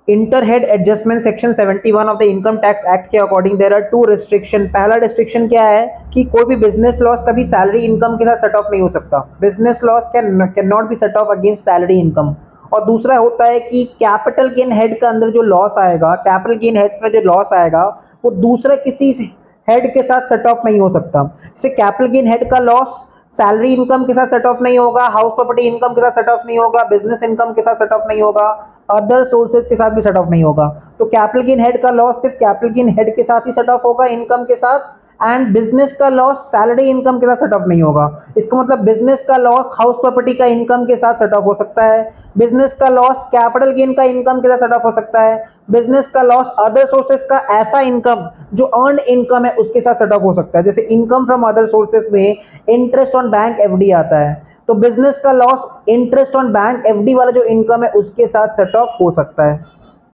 Inter head adjustment section 71 of the income tax act के according there are two restriction. पहला restriction क्या है कि कोई भी बिजनेस लॉस कभी सैलरी इनकम के साथ सेट ऑफ नहीं हो सकता। Business loss can not be set off against salary income. और दूसरा होता है कि कैपिटल गेन हेड के अंदर जो लॉस आएगा, कैपिटल गेन हेड में जो लॉस आएगा वो दूसरे किसी हेड के साथ सेट ऑफ नहीं हो सकता। जैसे कैपिटल गेन हेड का लॉस सैलरी इनकम के साथ सेट ऑफ नहीं होगा, हाउस प्रॉपर्टी इनकम के साथ सेट ऑफ नहीं होगा, बिजनेस इनकम के साथ सेट ऑफ नहीं होगा, अदर सोर्सेज के साथ भी सेट ऑफ नहीं होगा। तो कैपिटल गेन हेड का लॉस सिर्फ कैपिटल गेन हेड के साथ ही सेट ऑफ होगा, इनकम के साथ। एंड बिजनेस का लॉस सैलरी इनकम के साथ सेट ऑफ नहीं होगा। इसका मतलब बिजनेस का लॉस हाउस प्रॉपर्टी का इनकम के साथ सेट ऑफ हो सकता है, बिजनेस का लॉस कैपिटल गेन का इनकम के साथ सेट ऑफ हो सकता है, बिजनेस का लॉस अदर सोर्सेज का ऐसा इनकम जो अर्न इनकम है उसके साथ सेट ऑफ हो सकता है। जैसे इनकम फ्रॉम अदर सोर्सेज में इंटरेस्ट ऑन बैंक एफडी आता है, तो बिजनेस का loss interest on bank FD वाला जो इनकम है उसके साथ सेट ऑफ हो सकता है।